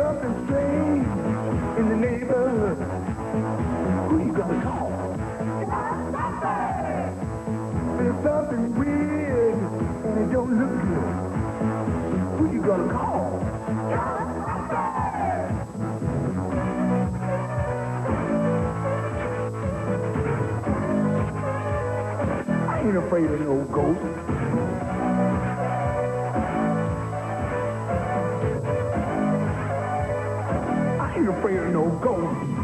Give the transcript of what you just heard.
something strange in the neighborhood. Who you gonna call? There's something weird and it don't look good. Who you gonna call? I ain't afraid of no ghost. I ain't afraid of no ghost.